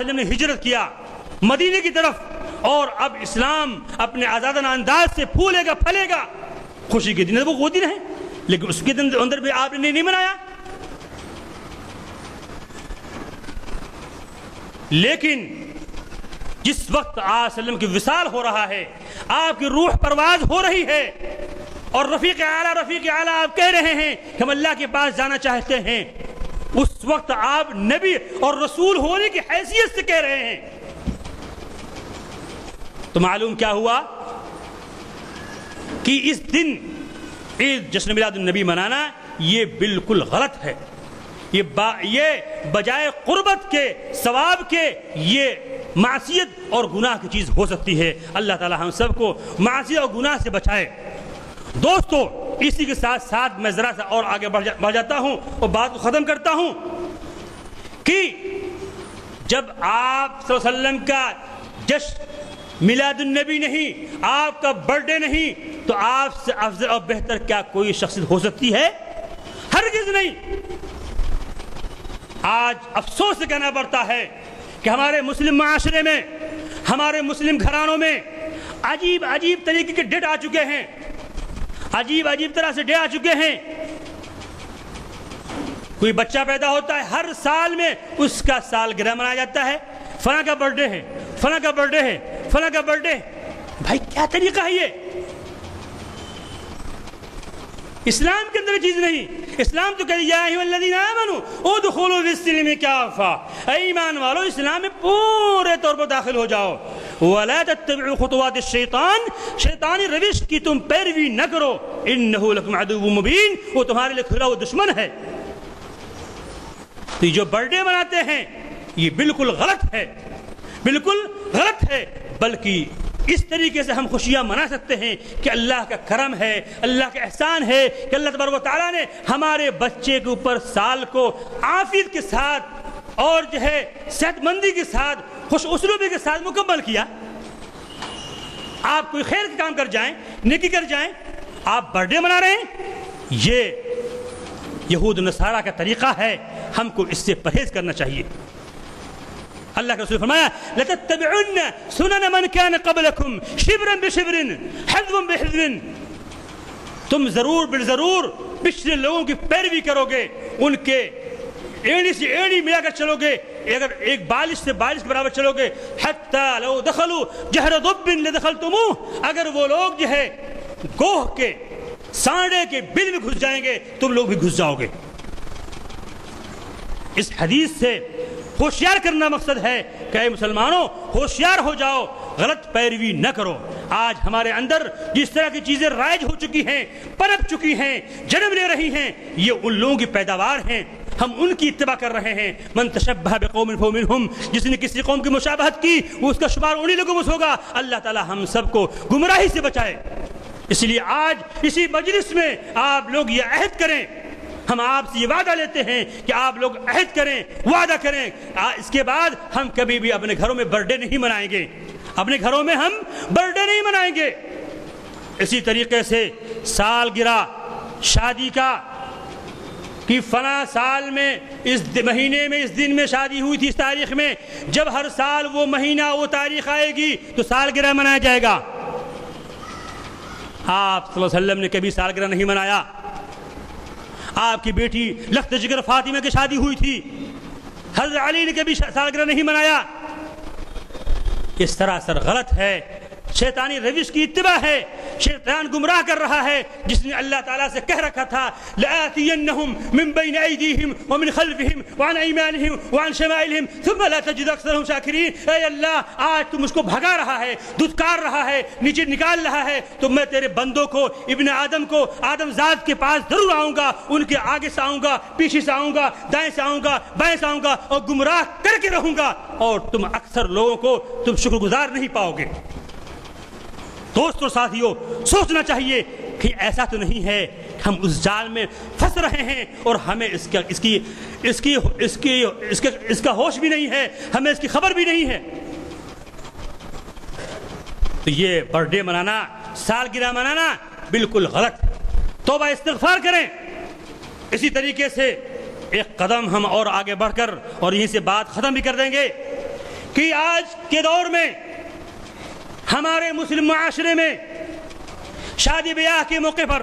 علیہ وسلم نے ہجرت کیا مدینے کی طرف، اور اب اسلام اپنے آزادانہ انداز سے پھولے گا پھلے گا، خوشی کے دن وہ دن ہے، لیکن اس کے دن اندر بھی آپ نے نہیں منایا۔ لیکن جس وقت آپ صلی اللہ علیہ وسلم کی وصال ہو رہا ہے، آپ کی روح پرواز ہو رہی ہے، اور رفیق اعلیٰ آپ کہہ رہے ہیں کہ ہم اللہ کے پاس جانا چاہتے ہیں، اس وقت آپ نبی اور رسول ہونے کی حیثیت سے کہہ رہے ہیں، تو معلوم کیا ہوا کہ اس دن عید جشن میلاد النبی منانا یہ بالکل غلط ہے، یہ بجائے قربت کے ثواب کے یہ معصیت اور گناہ کی چیز ہو سکتی ہے۔ اللہ تعالی ہم سب کو معصیت اور گناہ سے بچائے۔ دوستو، اسی کے ساتھ ساتھ میں ذرا سا اور آگے بڑھ جاتا ہوں اور بات کو ختم کرتا ہوں کہ جب آپ صلی اللہ علیہ وسلم کا جشن میلاد النبی نہیں، آپ کا برتھ ڈے نہیں، تو آپ سے افضل اور بہتر کیا کوئی شخصیت ہو سکتی ہے؟ ہرگز نہیں۔ آج افسوس سے کہنا پڑتا ہے کہ ہمارے مسلم معاشرے میں، ہمارے مسلم گھرانوں میں عجیب طریقے کے ڈیٹ آ چکے ہیں، عجیب طرح سے ڈے آ چکے ہیں۔ کوئی بچہ پیدا ہوتا ہے، ہر سال میں اس کا سالگرہ منایا جاتا ہے، فلاں کا برتھ ڈے ہے، فلاں کا برتھ ڈے ہے، فلاں کا برتھ ڈے۔ بھائی کیا طریقہ ہے یہ؟ اسلام کے اندر یہ چیز نہیں۔ اسلام تو کہہ یا ایھا الذین آمنوا ادخلوا فی السلم کافہ، اے ایمان والو اسلام میں پورے طور پر داخل ہو جاؤ، ولا تتبعوا خطوات الشیطان، شیطانی روش کی تم پیروی نہ کرو، انہ لکم عدو مبین، وہ تمہارے لیے کھلا ہوا دشمن ہے۔ تو یہ جو برتھ ڈے مناتے ہیں یہ بالکل غلط ہے، بالکل غلط ہے، بلکہ اس طریقے سے ہم خوشیاں منا سکتے ہیں کہ اللہ کا کرم ہے، اللہ کا احسان ہے کہ اللہ تبارک و تعالیٰ نے ہمارے بچے کے اوپر سال کو عافیت کے ساتھ اور جو ہے صحت مندی کے ساتھ، خوش اسلوبی کے ساتھ مکمل کیا۔ آپ کوئی خیر کا کام کر جائیں، نیکی کر جائیں، آپ برتھ ڈے منا رہے ہیں، یہ یہود نصارہ کا طریقہ ہے، ہم کو اس سے پرہیز کرنا چاہیے۔ اللہ کا رسول فرمایا لَتَتَّبِعُنَّ سُنَنَ مَنْ كَانَ قَبْلَكُمْ شِبْرًا بِشِبْرٍ حَذْوًا بِحَذْوٍ، تم ضرور بالضرور پچھلے لوگوں کی پیروی کرو گے، ان کے ایڑی سے ایڑی ملا کر چلو گے، اگر ایک بالش سے بالش کے برابر چلو گے، حَتَّى لَوْ دَخَلُوا جَهْرَ ضُبٍّ لَدَخَلْتُمُوهُ، اگر وہ لوگ جو ہے گوہ کے سانڈے کے بل میں گھس جائیں گے تم لوگ بھی گھس جاؤ گے۔ اس حدیث سے ہوشیار کرنا مقصد ہے کہ اے مسلمانوں ہوشیار ہو جاؤ، غلط پیروی نہ کرو۔ آج ہمارے اندر جس طرح کی چیزیں رائج ہو چکی ہیں، پنپ چکی ہیں، جنم لے رہی ہیں، یہ ان لوگوں کی پیداوار ہیں، ہم ان کی اتباع کر رہے ہیں۔ من تشبہ بقوم فہو منہم، جس نے کسی قوم کی مشابہت کی وہ اس کا شمار انہی لوگوں میں ہوگا۔ اللہ تعالی ہم سب کو گمراہی سے بچائے۔ اس لیے آج اسی مجلس میں آپ لوگ یہ عہد کریں، ہم آپ سے یہ وعدہ لیتے ہیں کہ آپ لوگ عہد کریں، وعدہ کریں، اس کے بعد ہم کبھی بھی اپنے گھروں میں برتھ ڈے نہیں منائیں گے، اپنے گھروں میں ہم برتھ ڈے نہیں منائیں گے۔ اسی طریقے سے سالگرہ شادی کا کہ فلاں سال میں اس مہینے میں اس دن میں شادی ہوئی تھی، اس تاریخ میں، جب ہر سال وہ مہینہ وہ تاریخ آئے گی تو سالگرہ منایا جائے گا۔ آپ صلی اللہ علیہ وسلم نے کبھی سالگرہ نہیں منایا۔ آپ کی بیٹی لخت جگر فاطمہ کی شادی ہوئی تھی، حضرت علی نے کبھی سالگرہ نہیں منایا۔ یہ سراسر غلط ہے، شیطانی روش کی اتباع ہے، شیطان گمراہ کر رہا ہے، جس نے اللہ تعالیٰ سے کہہ رکھا تھا لَآتِيَنَّهُمْ مِنْ بَيْنِ أَيْدِيهِمْ وَمِنْ خَلْفِهِمْ وَعَنْ أَيْمَانِهِمْ وَعَنْ شَمَائِلِهِمْ ثُمَّ لَا تَجِدُ أَكْثَرَهُمْ شَاكِرِينَ۔ اے اللہ آج تم اس کو بھگا رہا ہے، دھتکار رہا ہے، نیچے نکال رہا ہے، تو میں تیرے بندوں کو، ابن آدم کو، آدم ذات کے پاس ضرور آؤں گا، ان کے آگے سے آؤں گا، پیچھے سے آؤں گا، دائیں سے آؤں گا، بائیں سے آؤں گا، اور گمراہ کر کے رہوں گا، اور تم اکثر لوگوں کو تم شکر گزار نہیں پاؤ گے۔ دوستو ساتھیو، سوچنا چاہیے کہ ایسا تو نہیں ہے کہ ہم اس جال میں پھنس رہے ہیں اور ہمیں اس کا ہوش بھی نہیں ہے، ہمیں اس کی خبر بھی نہیں ہے۔ تو یہ برتھ ڈے منانا، سالگرہ منانا بالکل غلط ہے، توبہ استغفار کریں۔ اسی طریقے سے ایک قدم ہم اور آگے بڑھ کر اور یہیں سے بات ختم بھی کر دیں گے کہ آج کے دور میں ہمارے مسلم معاشرے میں شادی بیاہ کے موقع پر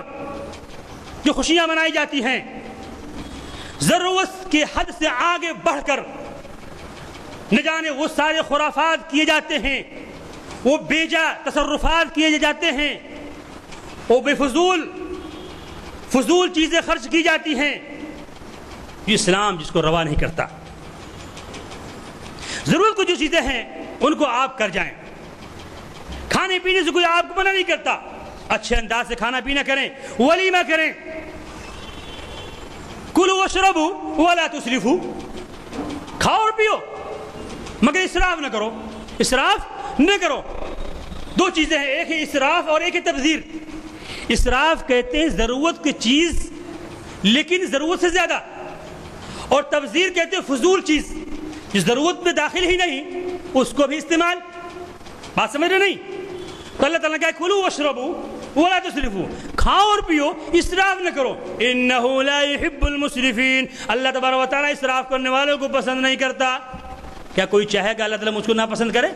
جو خوشیاں منائی جاتی ہیں، ضرورت کی حد سے آگے بڑھ کر نہ جانے وہ سارے خرافات کیے جاتے ہیں، وہ بے جا تصرفات کیے جاتے ہیں، وہ بے فضول چیزیں خرچ کی جاتی ہیں، یہ اسلام جس کو روا نہیں کرتا۔ ضرورت کو جو چیزیں ہیں ان کو آپ کر جائیں، کھانے پینے سے کوئی آپ کو منع نہیں کرتا، اچھے انداز سے کھانا پینا کریں، ولیمہ کریں، کلوا واشربوا ولا تسرفوا، کھاؤ اور پیو مگر اسراف نہ کرو، اسراف نہ کرو۔ دو چیزیں ہیں، ایک ہے اسراف اور ایک ہے تبذیر۔ اسراف کہتے ہیں ضرورت کی چیز لیکن ضرورت سے زیادہ، اور تبذیر کہتے ہیں فضول چیز جو ضرورت میں داخل ہی نہیں اس کو بھی استعمال۔ بات سمجھ رہے نہیں؟ تو اللہ تعالیٰ نے کہا کلوا واشربوا ولا تسرفوا، کھاؤ اور پیو، اسراف نہ کرو، انہ لا يحب المسرفین، اللہ تبارک و تعالیٰ اسراف کرنے والوں کو پسند نہیں کرتا۔ کیا کوئی چاہے گا اللہ تعالیٰ مجھ کو ناپسند کرے؟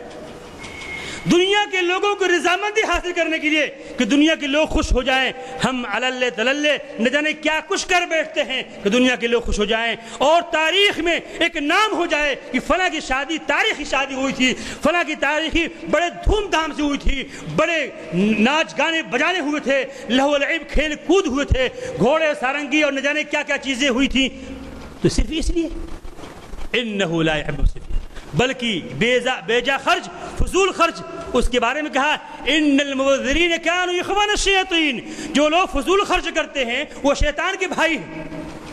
دنیا کے لوگوں کو رضامندی حاصل کرنے کے لیے کہ دنیا کے لوگ خوش ہو جائیں، ہم عللے دللے نہ جانے کیا کچھ کر بیٹھتے ہیں کہ دنیا کے لوگ خوش ہو جائیں اور تاریخ میں ایک نام ہو جائے کہ فلاں کی شادی تاریخی شادی ہوئی تھی، فلاں کی تاریخی بڑے دھوم دھام سے ہوئی تھی، بڑے ناچ گانے بجانے ہوئے تھے، لہو و لعب کھیل کود ہوئے تھے، گھوڑے سارنگی اور نہ جانے کیا کیا چیزیں ہوئی تھیں، تو صرف اس لیے انہ لا يحب المسرفین، بلکہ بے جا خرچ، فضول خرچ، اس کے بارے میں کہا ان المبذرین کانوا اخوان الشیاطین، جو لوگ فضول خرچ کرتے ہیں وہ شیطان کے بھائی ہیں،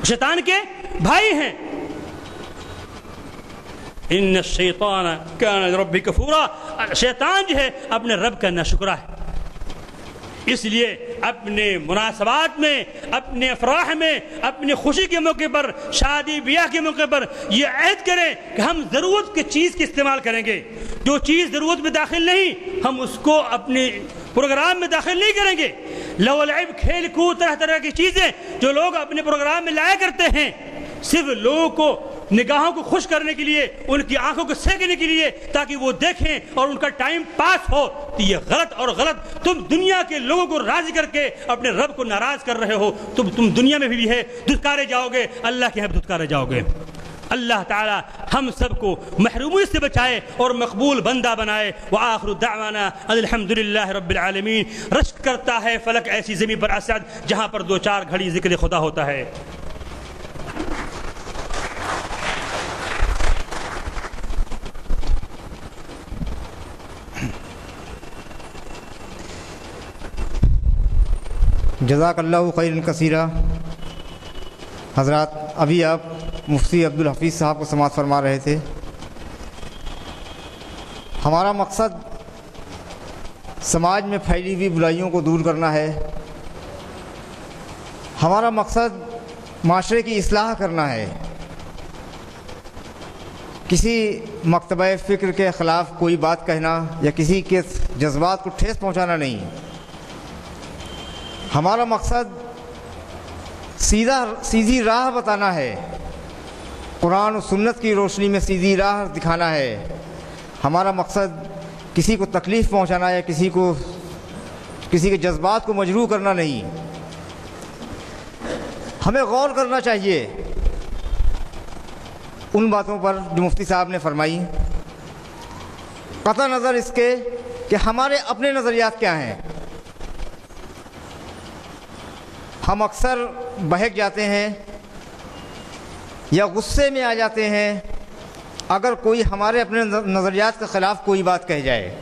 شیطان کے بھائی ہیں۔ ان الشیطان کان لربہ کفورا، شیطان جو ہے اپنے رب کا ناشکرا ہے، اس لیے اپنے مناسبات میں، اپنے افراح میں، اپنی خوشی کے موقع پر، شادی بیاہ کے موقع پر یہ عہد کریں کہ ہم ضرورت کی چیز کے استعمال کریں گے، جو چیز ضرورت میں داخل نہیں ہم اس کو اپنے پروگرام میں داخل نہیں کریں گے۔ لہو و لعب، کھیل کود، طرح طرح کی چیزیں جو لوگ اپنے پروگرام میں لایا کرتے ہیں صرف لوگوں کو نگاہوں کو خوش کرنے کے لیے، ان کی آنکھوں کو سینکنے کے لیے تاکہ وہ دیکھیں اور ان کا ٹائم پاس ہو، تو یہ غلط اور غلط۔ تم دنیا کے لوگوں کو راضی کر کے اپنے رب کو ناراض کر رہے ہو، تم دنیا میں بھی ہے دھتکارے جاؤ گے، اللہ کے یہاں بھی دھتکارے جاؤ گے۔ اللہ تعالی ہم سب کو محرومی سے بچائے اور مقبول بندہ بنائے۔ وآخر دعوانا الحمدللہ رب العالمین۔ رشک کرتا ہے فلک ایسی زمین پر اسد جہاں پر دو چار گھڑی ذکر خدا ہوتا ہے۔ جزاک اللہ خیر کثیرہ۔ حضرات، ابھی آپ مفتی عبدالحفیظ صاحب کو سماعت فرما رہے تھے۔ ہمارا مقصد سماج میں پھیلی ہوئی برائیوں کو دور کرنا ہے، ہمارا مقصد معاشرے کی اصلاح کرنا ہے، کسی مکتبہ فکر کے خلاف کوئی بات کہنا یا کسی کے جذبات کو ٹھیس پہنچانا نہیں۔ ہمارا مقصد سیدھی راہ بتانا ہے، قرآن و سنت کی روشنی میں سیدھی راہ دکھانا ہے۔ ہمارا مقصد کسی کو تکلیف پہنچانا یا کسی کے جذبات کو مجروح کرنا نہیں۔ ہمیں غور کرنا چاہیے ان باتوں پر جو مفتی صاحب نے فرمائی، قطع نظر اس کے کہ ہمارے اپنے نظریات کیا ہیں۔ ہم اکثر بہک جاتے ہیں یا غصے میں آ جاتے ہیں اگر کوئی ہمارے اپنے نظریات کے خلاف کوئی بات کہہ جائے،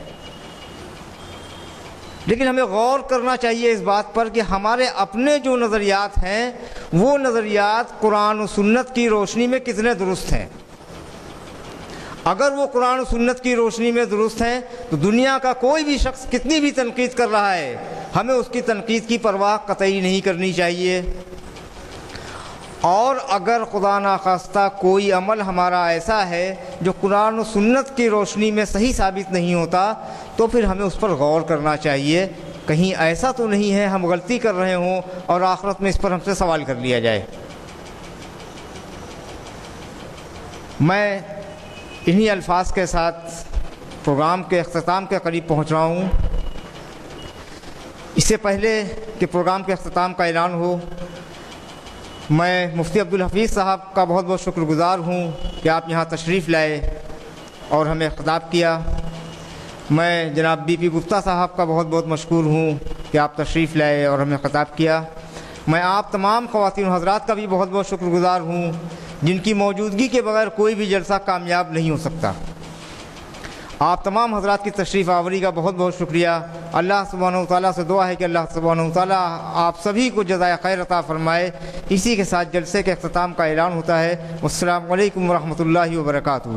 لیکن ہمیں غور کرنا چاہیے اس بات پر کہ ہمارے اپنے جو نظریات ہیں وہ نظریات قرآن و سنت کی روشنی میں کتنے درست ہیں۔ اگر وہ قرآن و سنت کی روشنی میں درست ہیں تو دنیا کا کوئی بھی شخص کتنی بھی تنقید کر رہا ہے ہمیں اس کی تنقید کی پرواہ قطعی نہیں کرنی چاہیے۔ اور اگر خدا نخواستہ کوئی عمل ہمارا ایسا ہے جو قرآن و سنت کی روشنی میں صحیح ثابت نہیں ہوتا تو پھر ہمیں اس پر غور کرنا چاہیے، کہیں ایسا تو نہیں ہے ہم غلطی کر رہے ہوں اور آخرت میں اس پر ہم سے سوال کر لیا جائے۔ میں انہی الفاظ کے ساتھ پروگرام کے اختتام کے قریب پہنچ رہا ہوں۔ اس سے پہلے کہ پروگرام کے اختتام کا اعلان ہو، میں مفتی عبدالحفیظ صاحب کا بہت بہت شکر گزار ہوں کہ آپ یہاں تشریف لائے اور ہمیں خطاب کیا۔ میں جناب بی پی گپتا صاحب کا بہت بہت مشکور ہوں کہ آپ تشریف لائے اور ہمیں خطاب کیا۔ میں آپ تمام خواتین و حضرات کا بھی بہت بہت شکر گزار ہوں جن کی موجودگی کے بغیر کوئی بھی جلسہ کامیاب نہیں ہو سکتا۔ آپ تمام حضرات کی تشریف آوری کا بہت بہت شکریہ۔ اللہ سبحانہ و تعالیٰ سے دعا ہے کہ اللہ سبحانہ و تعالیٰ آپ سبھی کو جزائے خیر عطا فرمائے۔ اسی کے ساتھ جلسے کے اختتام کا اعلان ہوتا ہے۔ والسلام علیکم ورحمۃ اللہ وبرکاتہ۔